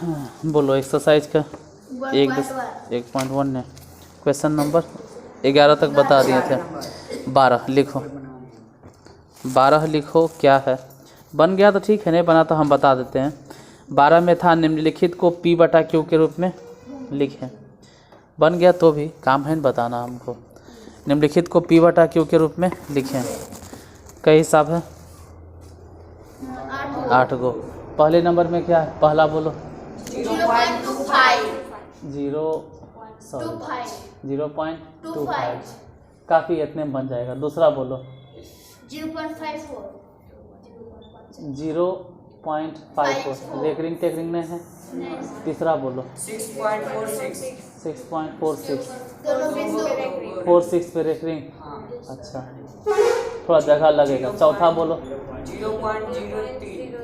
बोलो एक्सरसाइज का 1.1 है। क्वेश्चन नंबर 11 तक बता दिए थे। 12 लिखो, 12 लिखो क्या है। बन गया तो ठीक है, नहीं बना तो हम बता देते हैं। 12 में था निम्नलिखित को P/Q के रूप में लिखें। बन गया तो भी काम है बताना हमको। निम्नलिखित को P/Q के रूप में लिखें। कई हिसाब है 8 गो। पहले नंबर में क्या है, पहला बोलो 0.25 काफ़ी, इतने में बन जाएगा। दूसरा बोलो 0.54 रेकरिंग टेकरिंग नहीं है। तीसरा बोलो 6.46 46 पे रेकरिंग। अच्छा, थोड़ा जगह लगेगा। चौथा बोलो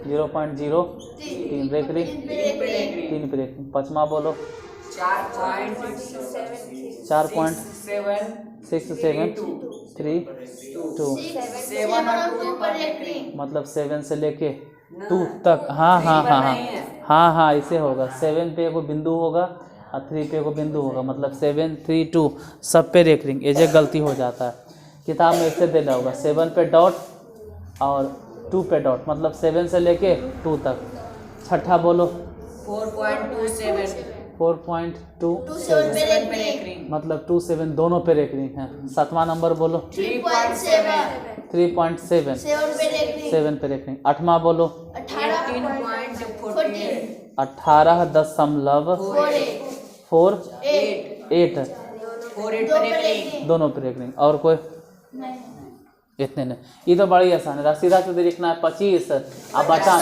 0.03 रेकरिंग 3 पे रेकरिंग। पाँचवा बोलो 4.6732 मतलब 7 से लेके 2 तक। हाँ, इसे होगा। 7 पे एगो बिंदु होगा और 3 पे एगो बिंदु होगा, मतलब 7 3 2 सब पे रेकरिंग। ये गलती हो जाता है, किताब में इससे देना होगा 7 पे डॉट और 2 पे डॉट, मतलब 7 से लेके 2 तक। छठा बोलो 4.27 मतलब 27 दोनों पे रेकरिंग है। सातवां नंबर बोलो 3.7 7 पे रेकरिंग। आठवां बोलो 18.48 दोनों पे रेकरिंग। और कोई इतने नहीं। ये तो बड़ी आसान है। सीधा सीधे लिखना है 25 अब बचा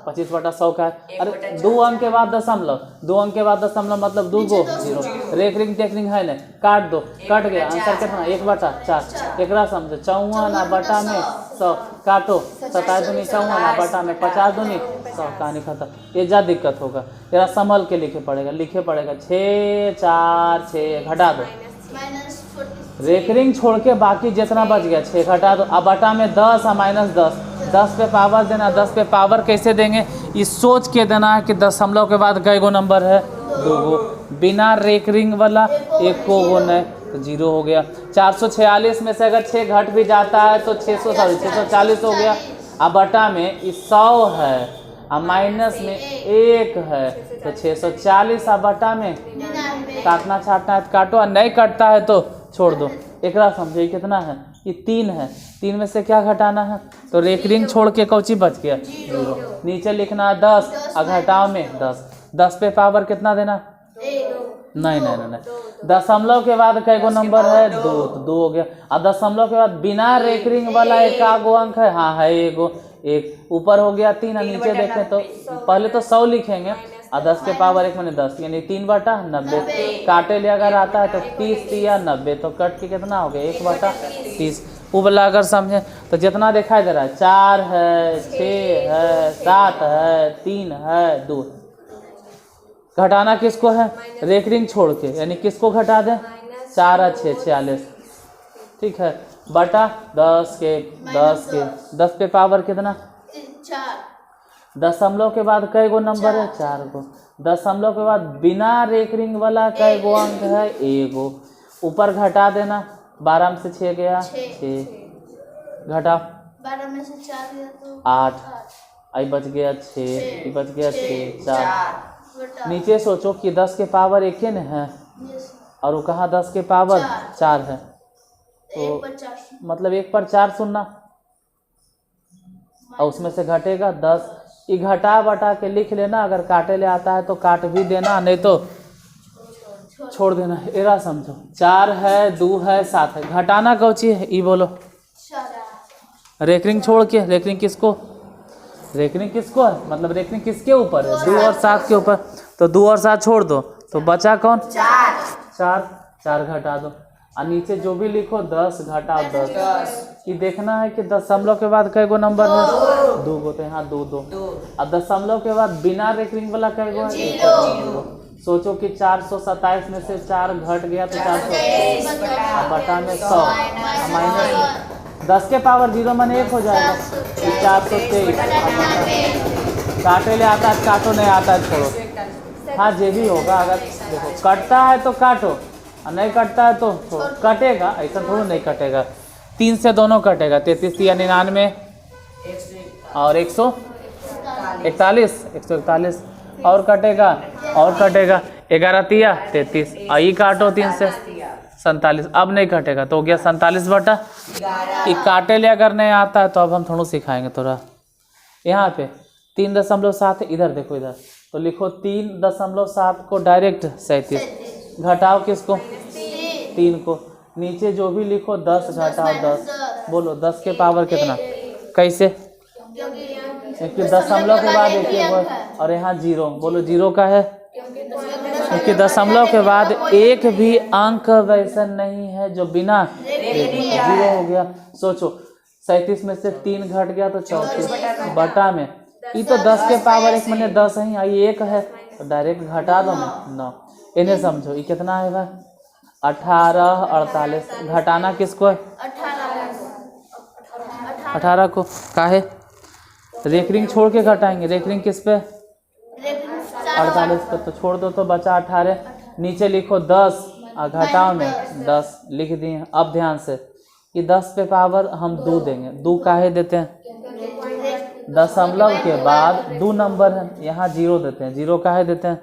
25/100 का है। अरे 2 अंक के बाद दशमलव, 2 अंक के बाद दशमलव मतलब 2 गो 0। रेकरिंग टेकरिंग है नहीं, काट दो, कट गया। आंसर कितना 1/4। एकरा समझो 54 में 100 काटो, 27 दूनी 54 बटा में 50 दूनी 100, कहानी खत्म। ये ज़्यादा दिक्कत होगा, जरा संभल के लिखे पड़ेगा 6 4 6 घटा दो। रेकरिंग छोड़ के बाकी जितना बच गया 6 घटा दो। अब बटा में 10 और -10, 10 पे पावर देना। 10 पे पावर कैसे देंगे, ये सोच के देना है कि दशमलव के बाद कई गो नंबर है, 2 गो। बिना रेकरिंग वाला 1 गो नहीं, तो 0 हो गया। 446 में से अगर 6 घट भी जाता है तो 640 हो गया। अब बटा में 100 है और माइनस में 1 है तो 640। अब बटा में काटना छाटना है तो काटो, और नहीं कटता है तो छोड़ दो। एकरा समझे कितना है, ये 3 है। 3 में से क्या घटाना है, तो रेकरिंग छोड़ के कौची बच गया 0। नीचे लिखना है 10 और घटाओ में 10। 10 पे पावर कितना देना, नहीं। दशमलव के बाद कई गो नंबर है, 2 तो 2 हो गया। और दशमलव के बाद बिना रेकरिंग वाला एक गो अंक है, हाँ है एगो, एक ऊपर हो गया 3 और नीचे देखें तो पहले तो 100 लिखेंगे और 10 के पावर 1 मैंने 10 यानी 3/90। काटे ले अगर आता है तो 30 या 90, तो कट के कितना हो गया 1/30। वो वाला अगर समझे तो जितना दिखाई दे रहा है 4 है 6 है 7 है 3 है 2। घटाना किसको है, रेकरिंग छोड़ के, यानी किसको घटा दें 4 और 6 46, ठीक है। बटा 10 के 10 पे पावर कितना 4। दशमलव के बाद कई गो नंबर है 4 गो। दशमलव के बाद बिना रेकरिंग वाला कई गो अंक है 1 गो। ऊपर घटा देना, 12 में से 6 गया 6, घटा 12 में से 4 गया तो 8, आई बच गया 6, बच गया 6 4। नीचे सोचो कि 10 के पावर 1 ही है और वो कहाँ 10 के पावर 4 है, तो मतलब 1/4 सुनना और उसमें से घटेगा 10। ये घटा बटा के लिख लेना, अगर काटे ले आता है तो काट भी देना, नहीं तो छोड़ देना। एरा समझो 4 है 2 है 7 है। घटाना कौची है, ये बोलो रेकरिंग छोड़ के। रेकरिंग किसको है, मतलब रेकरिंग किसके ऊपर है 2 और 7 के ऊपर, तो 2 और 7 छोड़ दो तो बचा कौन 4 घटा दो। और नीचे जो भी लिखो 10 घटाओ 10। ये देखना है कि दशमलव के बाद कई गो नंबर है 2 गो, तो यहाँ 2 और दशमलव के बाद बिना रेकरिंग वाला कई गो है 0। सोचो कि 427 में से 4 घट गया तो 423 बटा में 100 माइनस 10 के पावर 0 माने 1 हो जाएगा 423। काटे ले आता है काटो, नहीं आता है छोड़ो। हाँ जे भी होगा, अगर देखो कटता है तो काटो और नहीं कटता है तो छोड़ो। कटेगा, ऐसा थोड़ा नहीं कटेगा। 3 से दोनों कटेगा, 33 या 99 और 141 और कटेगा 11 तिया 33 आई काटो 3 से 47। अब नहीं कटेगा तो हो गया 47 बटा। ये काटे ले अगर नहीं आता है तो अब हम थोड़ा सिखाएंगे थोड़ा। यहाँ पे 3.7 इधर देखो, इधर तो लिखो 3.7 को डायरेक्ट 37 घटाओ किसको 3 को, नीचे जो भी लिखो 10 घटाओ 10। बोलो 10 के पावर कितना, कैसे, क्योंकि दशमलव के बाद एक और यहाँ 0। बोलो 0 का है, क्योंकि दशमलव के बाद एक भी अंक वैसा नहीं है जो बिना 0 हो गया। सोचो 37 में से 3 घट गया तो 34 बटा में ये तो 10 के पावर 1 मैंने 10 ही आई 1 है तो डायरेक्ट घटा दो ना 9। इन्हें समझो ये कितना आएगा 18 48। घटाना किसको है 18 को, काहे रेखरिंग छोड़ के घटाएंगे, रेखरिंग किस पे 48 पे, तो छोड़ दो तो बचा 18। नीचे लिखो 10 और घटाओ में 10 लिख दिए। अब ध्यान से ये 10 पे पावर हम 2 देंगे, 2 काहे देते हैं दशमलव के बाद 2 नंबर है, यहाँ 0 देते हैं। 0 काहे देते हैं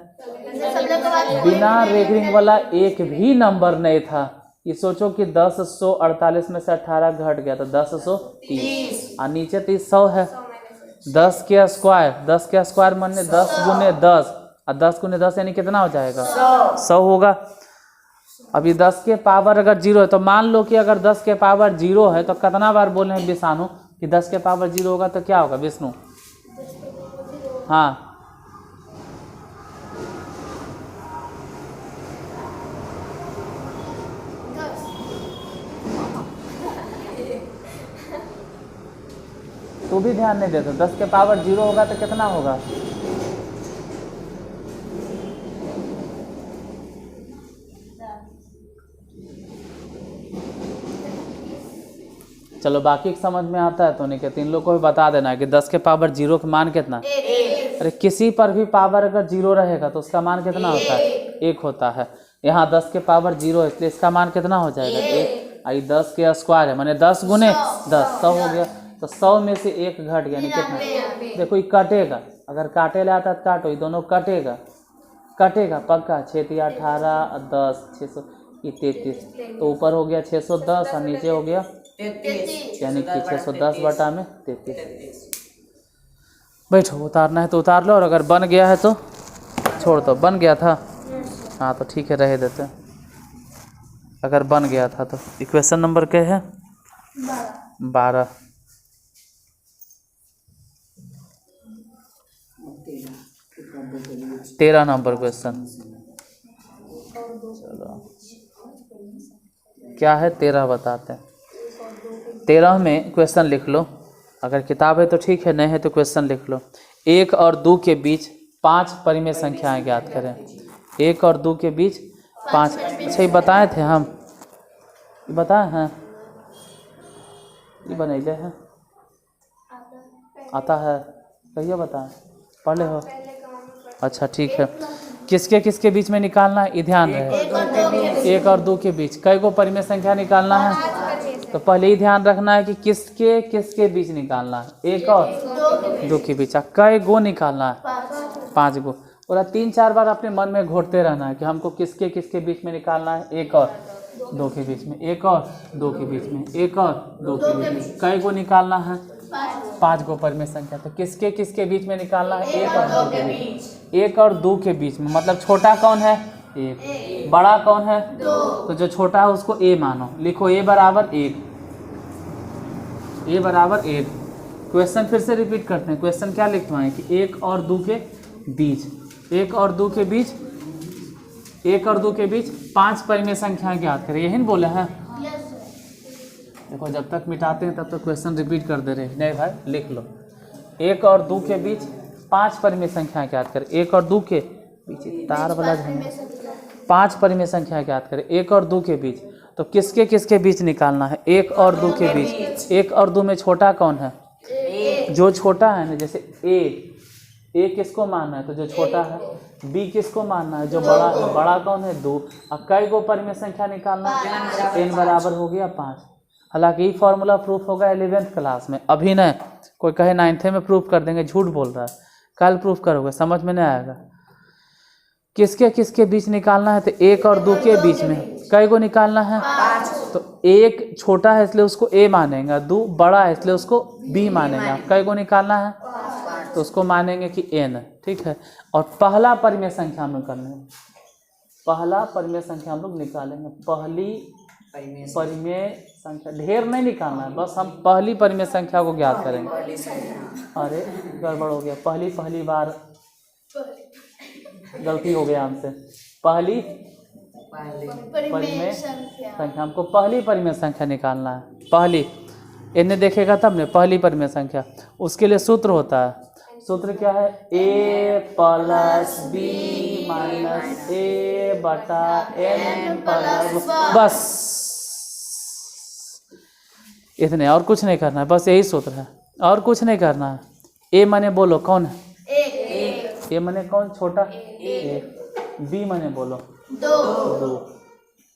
बिना रेखरिंग वाला एक भी नंबर नहीं था। ये सोचो कि 1048 में से 18 घट गया तो 1030 और नीचे 100 है। 10 के स्क्वायर माने 10 गुने 10 और 10 गुने 10 यानी कितना हो जाएगा 100 होगा। अभी 10 के पावर अगर 0 है तो मान लो कि अगर 10 के पावर 0 है तो कितना बार बोले हैं विष्णु कि 10 के पावर 0 होगा तो क्या होगा विष्णु, हाँ तू भी ध्यान नहीं देता। 10 के पावर 0 होगा तो कितना होगा चलो बाकी समझ में आता है तो नहीं कहते, इन लोग को भी बता देना है कि 10 के पावर 0 का मान कितना। अरे किसी पर भी पावर अगर 0 रहेगा तो उसका मान कितना होता है 1 होता है। यहाँ 10 के पावर 0 है इसलिए इसका मान कितना हो जाएगा 1। आई 10 के स्क्वायर है मैंने 10 गुने 10 100 हो गया, तो 100 में से 1 घट गया यानी कितना। देखो ये कटेगा, अगर काटे ले आता है काटो, ये दोनों कटेगा पक्का। 6 × 18 10 600 33, तो ऊपर हो गया 610 और नीचे हो गया 33 यानी कि 610 बटा में 33। बैठो उतारना है तो उतार लो, और अगर बन गया है तो छोड़ दो। बन गया था हाँ तो ठीक है रह देते हैं। अगर बन गया था तो इक्वेशन नंबर क्या है 12। 13 नंबर क्वेश्चन। चलो क्या है 13 बताते हैं। 13 में क्वेश्चन लिख लो, अगर किताब है तो ठीक है, नहीं है तो क्वेश्चन लिख लो। 1 और 2 के बीच 5 परिमेय संख्याएं ज्ञात करें। 1 और 2 के बीच 5। अच्छा ये बताए थे हम, ये बताए हैं, ये बनैले हैं आता है कहिए बताएं पढ़ले हो। अच्छा ठीक है, किसके किसके बीच में निकालना है ये ध्यान रहे। 1 और 2 के बीच कई गो परिमेय संख्या निकालना है, तो पहले ही ध्यान रखना है कि किसके किसके बीच निकालना है। 1 और 2 के बीच कई गो निकालना है 5 गो। और 3-4 बार अपने मन में घोटते रहना है कि हमको किसके किसके बीच में निकालना है। 1 और 2 के बीच में, 1 और 2 के बीच में, 1 और 2 के बीच में कई गो निकालना है 5 गो परिमेय संख्या। तो किसके किसके बीच में निकालना है 1 और 2 के बीच। 1 और 2 के बीच में मतलब छोटा कौन है 1, बड़ा कौन है 2, तो जो छोटा है उसको a मानो। लिखो a बराबर 1, a बराबर 1। क्वेश्चन फिर से रिपीट करते हैं। क्वेश्चन क्या लिखवाएं कि 1 और 2 के बीच, 1 और 2 के बीच, 1 और 2 के बीच 5 परिमेय संख्याएं ज्ञात करें। यही बोले हैं। देखो जब तक मिटाते हैं तब तक क्वेश्चन रिपीट कर दे रहे। नहीं भाई लिख लो। 1 और 2 के बीच 5 परिमेय संख्याएं ज्ञात करें। 1 और 2 के बीच तार वाला झंडा 5 परिमेय संख्या ज्ञात करें 1 और 2 के बीच। तो किसके किसके बीच निकालना है 1 और 2 के बीच। 1 और 2 में छोटा कौन है जो छोटा है ना, जैसे a किसको मानना है तो जो छोटा है बी किसको मानना है, जो बड़ा है। बड़ा कौन है, 2। अब कई को परिमेय संख्या निकालना है, n बराबर हो गया 5। हालांकि ये फॉर्मूला प्रूफ होगा 11th क्लास में, अभी नहीं। कोई कहे 9th में प्रूफ कर देंगे, झूठ बोल रहा है। कल प्रूफ करोगे, समझ में नहीं आएगा। किसके किसके बीच निकालना है, तो 1 और 2 के बीच में। कई को निकालना है, तो 1 छोटा है इसलिए उसको a मानेंगे, 2 बड़ा है इसलिए उसको b मानेंगे। कई को निकालना है तो उसको मानेंगे कि n, ठीक है। और पहला परिमेय संख्या हम लोग करने हैं, पहला परिमेय संख्या हम लोग निकालेंगे। पहली परिमेय संख्या, ढेर नहीं निकालना है, बस हम पहली परिमेय संख्या को ज्ञात करेंगे। अरे गड़बड़ हो गया, पहली बार गलती हो गया हमसे। पहली परिमेय संख्या, हमको पहली परिमेय संख्या निकालना है। पहली इन्हें देखेगा तब ने पहली परिमेय संख्या। उसके लिए सूत्र होता है, सूत्र क्या है, a plus B minus a बटा n प्लस, बस इतने, और कुछ नहीं करना है, बस यही सूत्र है, और कुछ नहीं करना है। a माने बोलो कौन है, a माने कौन, छोटा 1। b माने बोलो 2।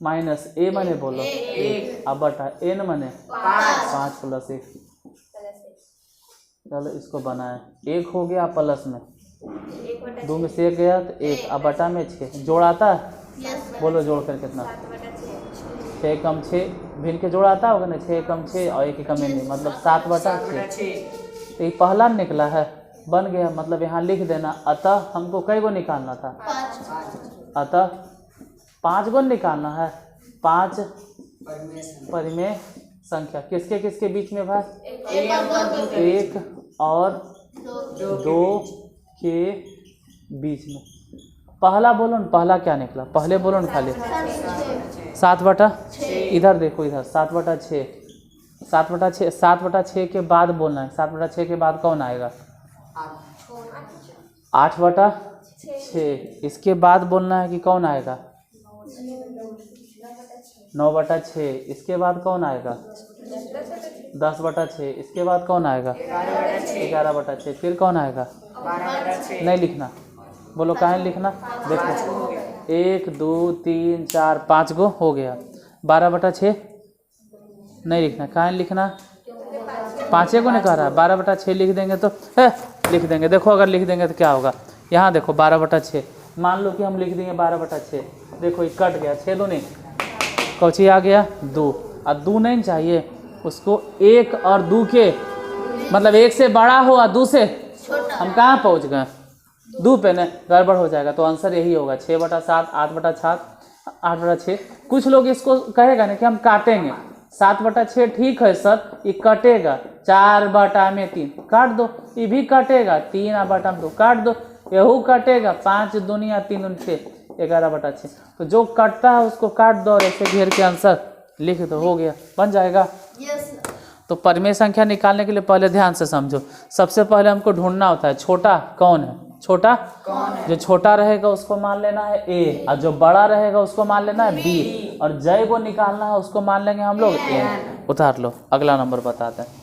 माइनस a माने बोलो 1। अब बटा n माने 5 प्लस 1। चलो इसको बनाए, 1 हो गया प्लस में 2 में से 1 गया तो 1, अब बटा में 6। जोड़ आता है, बोलो जोड़ कर कितना, 6 कम 6, भिन्न के जोड़ आता होगा ना, 6 कम 6 और 1 कम नहीं, मतलब 7 बटा 6। तो ये पहला निकला है, बन गया। मतलब यहाँ लिख देना, अतः हमको कई गो निकालना था, अतः 5 गो निकालना है। 5 परिमेय संख्या किसके किसके बीच में भाई, 1 और 2 के बीच में। पहला बोलो न, पहला क्या निकला, पहले बोलो न खाली, 7 बटा, इधर देखो इधर, 7 बटा 6, 7 बटा 6, 7 बटा 6 के बाद बोलना है। 7 बटा 6 के बाद कौन आएगा, 8 बटा 6। इसके बाद बोलना है कि कौन आएगा, 9 बटा 6। इसके बाद कौन आएगा, 10 बटा 6। इसके बाद कौन आएगा, 11 बटा 6। फिर कौन आएगा, नहीं लिखना, बोलो कहाँ लिखना, देखो 1 2 3 4 5 गो हो गया। 12 बटा 6 नहीं लिखना, कहाँ लिखना, 5 को नहीं कह रहा है, 12 बटा 6 लिख देंगे तो लिख देंगे। देखो अगर लिख देंगे तो क्या होगा, यहाँ देखो 12 बटा 6, मान लो कि हम लिख देंगे 12 बटा 6, देखो ये कट गया, 6 दूनी कौची आ गया 2। अब 2 नहीं चाहिए उसको, 1 और 2 के मतलब 1 से बड़ा हो और 2 से, हम कहाँ पहुँच गए, 2 पे न गड़बड़ हो जाएगा। तो आंसर यही होगा, 6 बटा 7, 8 बटा 7, 8 बटा 6। कुछ लोग इसको कहेगा ना कि हम काटेंगे, 7 बटा 6 ठीक है सर, ये कटेगा, 4 बटा में 3 काट दो, ये भी कटेगा, 3 बटा में 2 काट दो, यहू कटेगा, 5 दुनिया 3 दूनी 6, 11 बटा 6। तो जो कटता है उसको काट दो और ऐसे घेर के आंसर लिख दो, हो गया, बन जाएगा। तो परिमेय संख्या निकालने के लिए पहले ध्यान से समझो, सबसे पहले हमको ढूंढना होता है छोटा कौन है, छोटा जो छोटा रहेगा उसको मान लेना है a, और जो बड़ा रहेगा उसको मान लेना है b, और जय को निकालना है उसको मान लेंगे हम लोग n। उतार लो, अगला नंबर बताते हैं।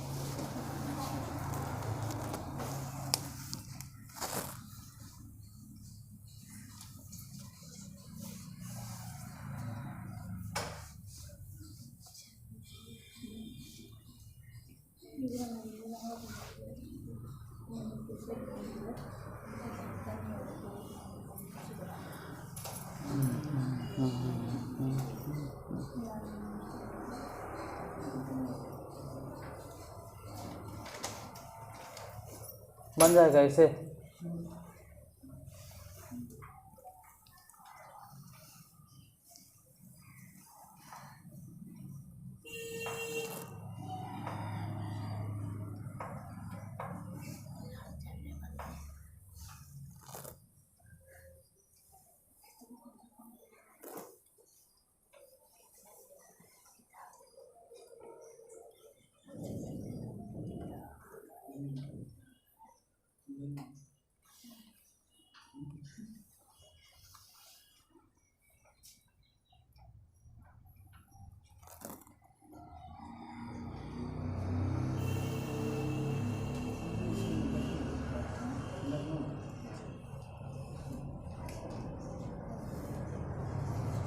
बन जाएगा इसे,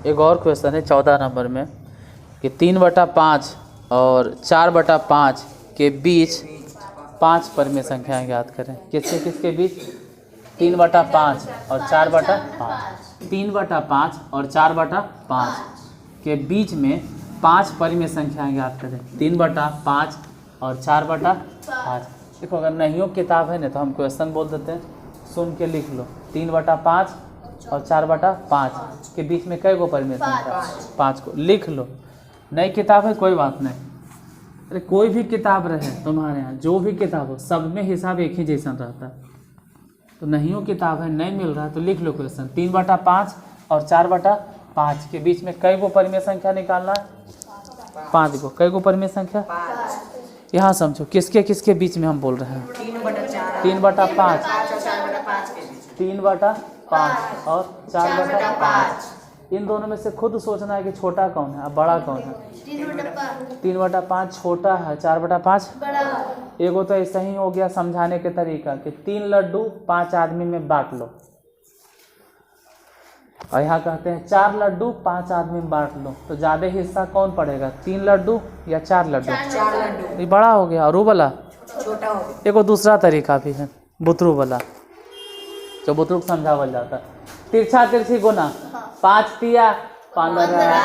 एक और क्वेश्चन है 14 नंबर में कि 3/5 और 4/5 के बीच 5 परिमेय संख्याएं ज्ञात करें। किसके किसके बीच? 3/5 और 4/5। 3/5 और 4/5 के बीच में 5 परिमेय संख्याएं ज्ञात करें। 3/5 और 4/5। देखो अगर नहीं हो किताब है ना तो हम क्वेश्चन बोल देते हैं, सुन के लिख लो। 3/5 और 4/5 के बीच में कई गो परिमेय संख्या? 5 को लिख लो। नई किताब है कोई बात नहीं, अरे कोई भी किताब रहे तुम्हारे यहाँ, जो भी किताब हो, सब में हिसाब एक ही जैसा रहता है। तो नहीं हो किताब है, नहीं मिल रहा है तो लिख लो क्वेश्चन। 3/5 और 4/5 के बीच में कई गो परिमेय संख्या निकालना है? 5 गो। कई गो परिमेय संख्या? यहाँ समझो किसके किसके बीच में हम बोल रहे हैं। 3/5 3/5 और 4/5। इन दोनों में से खुद सोचना है कि छोटा कौन है और बड़ा कौन है। 3/5 छोटा है, 4/5 एगो। तो ऐसा ही हो गया समझाने के तरीका कि 3 लड्डू 5 आदमी में बांट लो, और यहाँ कहते हैं 4 लड्डू 5 आदमी में बांट लो, तो ज़्यादा हिस्सा कौन पड़ेगा, 3 लड्डू या 4 लड्डू? 4 लड्डू। ये बड़ा हो गया और वो वाला छोटा हो गया। एगो दूसरा तरीका भी है, बुतरू वाला, जो बुतरू को समझावल जाता है। तिरछा तिरछी गुना, 5 तिया 15,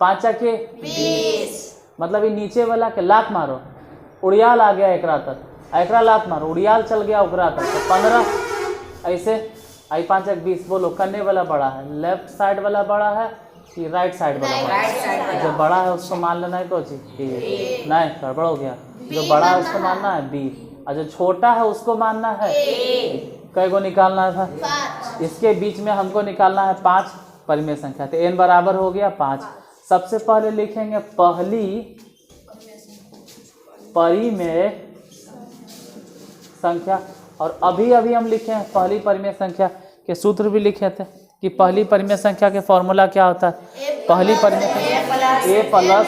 5 के 20। मतलब ये नीचे वाला के लात मारो, उड़ियाल आ गया एकरा तक, एकरा लात मारो, उड़ियाल चल गया ओकरा तक, तो 15 ऐसे। आई 5 एक 20। बोलो कन्ने वाला बड़ा है, लेफ्ट साइड वाला बड़ा है कि राइट साइड वाला बड़ा है? जो बड़ा है उसको मान लेना है, कोची नहीं गड़बड़ हो गया। जो बड़ा है उसको मानना है बी, और जो छोटा है उसको मानना है कई गो निकालना था? इसके बीच में हमको निकालना है 5 परिमेय संख्या। तो n बराबर हो गया 5। सबसे पहले लिखेंगे पहली परिमेय संख्या, और अभी अभी हम लिखे हैं पहली परिमेय संख्या के सूत्र भी लिखे थे कि पहली परिमेय संख्या के फॉर्मूला क्या होता है। पहली परिमेय संख्या a plus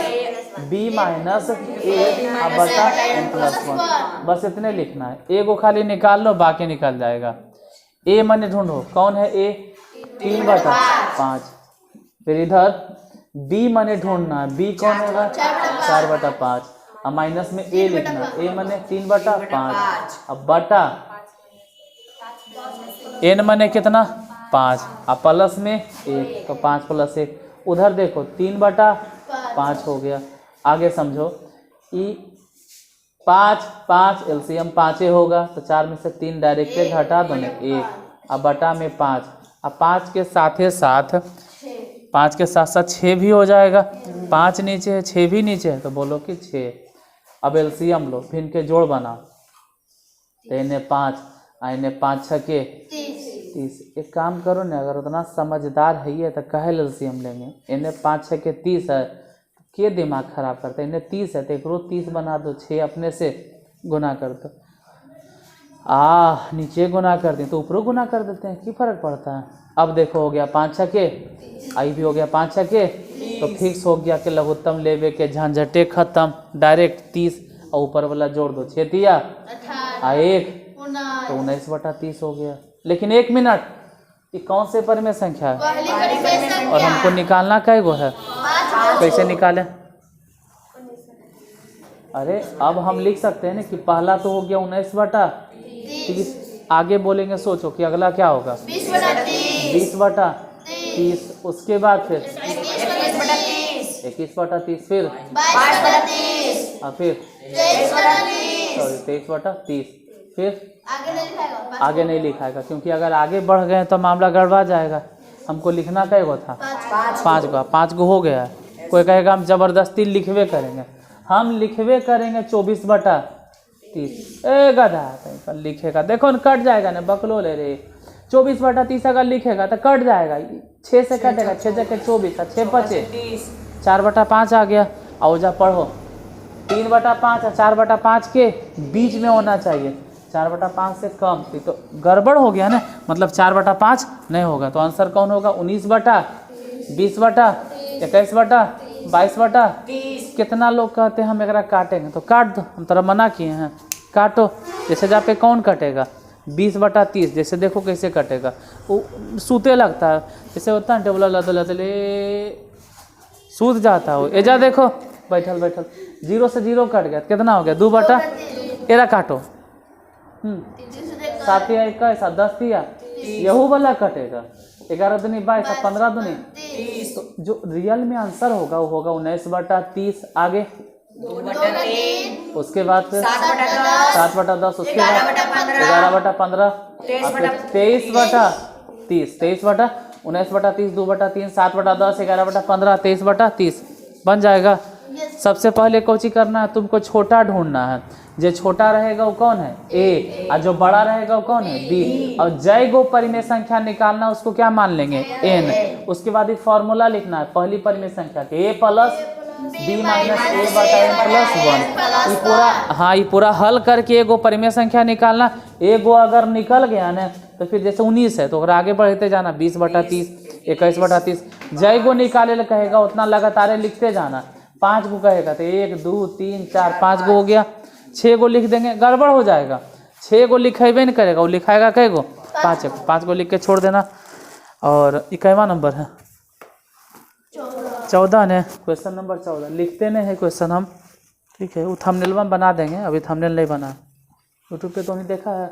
b minus a/n+1। बस इतने लिखना है। a को खाली निकाल लो, बाकी निकल जाएगा। a माने ढूंढो कौन है a, 3/5। फिर इधर b माने ढूंढना है, b कौन होगा, 4/5। अब माइनस में a लिखना है, a माने 3/5। अब बटा n माने कितना, 5। अब प्लस में 1, तो 5 + 1। उधर देखो 3/5 हो गया। आगे समझो, ई 5 एलसीएम 5 होगा, तो 4 में से 3 डायरेक्ट घटा दो ना 1। अब बटा में 5। अब 5 के साथ 6 भी हो जाएगा। 5 नीचे है, 6 भी नीचे है, तो बोलो कि 6। अब एलसीएम लो, फिर इनके जोड़ बना, तो इन्हें 5 और इन्हें 5 × 6 = 30। एक काम करो ना, अगर उतना समझदार है ये तो कहे एलसीएम लेंगे। इन्हें 5 × 6 = 30 है, के दिमाग खराब करते हैं। इन्हें 30 है तो एक रोज 30 बना दो, 6 अपने से गुना कर दो। नीचे गुना कर दें तो ऊपर गुना कर देते हैं, की फर्क पड़ता है। अब देखो हो गया 5 × 6 आई भी हो गया 5 × 6, तो फिक्स हो गया कि लघुत्तम लेवे के झंझटे खत्म, डायरेक्ट 30 और ऊपर वाला जोड़ दो, 6 तिया 1, तो 19/30 हो गया। लेकिन 1 मिनट, ये कौन से परिमेय संख्या है और हमको निकालना कई गो है, कैसे निकालें? अरे अब हम लिख सकते हैं ना कि पहला तो हो गया 19/30। आगे बोलेंगे, सोचो कि अगला क्या होगा, 20/30। उसके बाद फिर 21/30, फिर और फिर 23/30। फिर आगे नहीं लिखाएगा, क्योंकि अगर आगे बढ़ गए तो मामला गड़बड़ा जाएगा। हमको लिखना कई गो था, 5 गो हो गया है। कोई कहेगा हम जबरदस्ती लिखवे करेंगे, हम लिखवे करेंगे 24/30। ए गधा लिखेगा, देखो न कट जाएगा ना, बकलो ले रे। 24/30 अगर लिखेगा तो कट जाएगा, 6 से कटेगा, 6 × 24, 6 × 5 4/5 आ गया। आओ जा पढ़ो, 3/5 और 4/5 के बीच में होना चाहिए, 4/5 से कम। तो गड़बड़ हो गया ना, मतलब 4/5 नहीं होगा। तो आंसर कौन होगा, 19/20/21/22/30। कितना लोग कहते हैं हम एकरा काटेंगे, तो काट दो, हम तरह मना किए हैं, काटो। जैसे जा पे कौन कटेगा, 20/30, जैसे देखो कैसे कटेगा, वो सूते लगता है, जैसे होता है टेबल लदले लदले सूत जाता है। एजा देखो बैठल बैठल 0 से 0 कट गया, कितना हो गया 2/, एरा काटो 7 या 21 10 दिया, यहू वाला कटेगा 11 दूनी 22 15 दूनी 30, तो जो रियल में आंसर होगा वो होगा 19/30। आगे 2/3, उसके बाद फिर 7/10, 7/10, उसके बाद 11/15, 23/30, 19/30, 2/3, 7/10, 11/15, 23/30 बन जाएगा। सबसे पहले कोची करना है, तुमको छोटा ढूंढना है, जो छोटा रहेगा वो कौन है ए, और जो बड़ा रहेगा वो कौन है बी, और जय गो परिमेय संख्या निकालना उसको क्या मान लेंगे एन। उसके बाद एक फॉर्मूला लिखना है पहली परिमेय संख्या के ए प्लस बी माइनस ए बटा एन प्लस 1। ये पूरा, हाँ ये पूरा हल करके एगो परिमेय संख्या निकालना। एगो अगर निकल गया ना तो फिर जैसे 19 है तो अगर आगे बढ़ते जाना 20/30, 21/30, जय गो निकाले ला कहेगा उतना लगातार लिखते जाना। 5 गो कहेगा तो 1 2 3 4 5 गो हो गया, 6 गो लिख देंगे गड़बड़ हो जाएगा, 6 गो लिखेबे नहीं करेगा, वो लिखाएगा कै गो 5 गो लिख के छोड़ देना। और ये कैवा नंबर है 14 ने, क्वेश्चन नंबर 14 लिखते नहीं है क्वेश्चन हम, ठीक है वो थंबनेल में बना देंगे, अभी थंबनेल नहीं बना, यूट्यूब पे तो नहीं देखा है,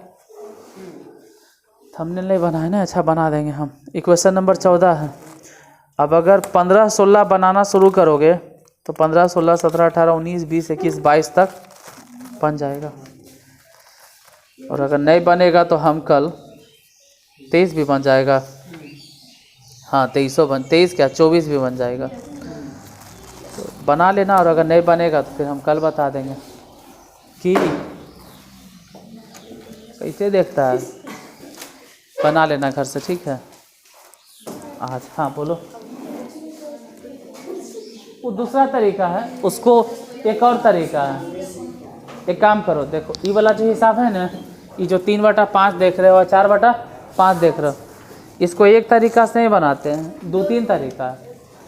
थंबनेल नहीं बना है ना, अच्छा बना देंगे हम। ये क्वेश्चन नंबर 14 है। अब अगर 15 16 बनाना शुरू करोगे तो 15 16 17 18 19 20 21 22 तक बन जाएगा, और अगर नहीं बनेगा तो हम कल 23 भी बन जाएगा, हाँ 23 क्या 24 भी बन जाएगा, तो बना लेना। और अगर नहीं बनेगा तो फिर हम कल बता देंगे कि कैसे देखता है, बना लेना घर से, ठीक है आज। हाँ बोलो, वो दूसरा तरीका है, उसको एक और तरीका है। एक काम करो, देखो ये वाला जो हिसाब है ना, ये जो 3/5 देख रहे हो और 4/5 देख रहे हो, इसको एक तरीका से नहीं बनाते हैं, 2-3 तरीका है।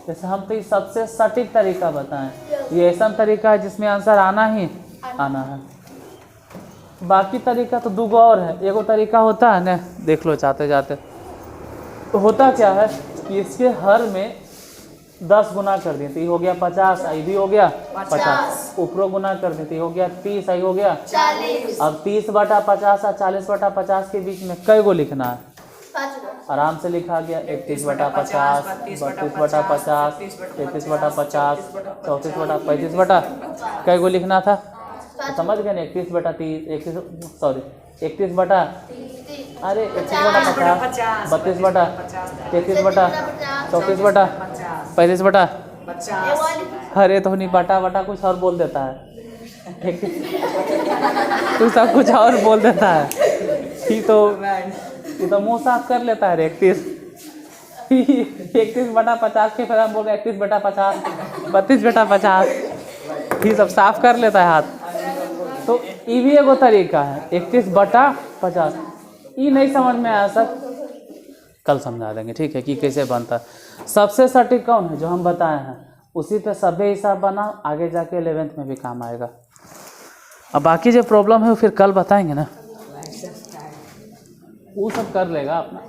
जैसे हम तो ये सबसे सटीक तरीका बताएं, ये ऐसा तरीका है जिसमें आंसर आना ही आना है। बाकी तरीका तो 2 और है। एगो तरीका होता है ना, देख लो चाहते जाते, तो होता क्या है कि इसके हर में 10 गुना कर दिए तो ये हो गया 50, आई भी हो गया 50, ऊपरों गुना कर दिए तो ये हो गया 30, आई हो गया 40। अब 30/50 और 40/50 के बीच में कई गो लिखना है, आराम से लिखा गया 31/50, 32/50, 33/50, 34/35, कई गो लिखना था तो समझ गए ना, 31/30, 31/, अरे 31/50, 32/, 33/, 34/, 35/, अरे तो नहीं बटा कुछ और बोल देता है तू सब कुछ और बोल देता है, ये तो मुँह साफ कर लेता है। 31/50 के फिर हम बोल रहे 31/50, 32/50, ये सब साफ कर लेता है हाथ। तो ये भी एगो तरीका है 31/50। ये नहीं समझ में आया सर, कल समझा देंगे, ठीक है कि कैसे बनता है। सबसे सटीक कौन है जो हम बताए हैं, उसी पे सभी हिसाब बनाओ, आगे जाके 11th में भी काम आएगा। अब बाकी जो प्रॉब्लम है वो फिर कल बताएंगे ना, वो सब कर लेगा अपना।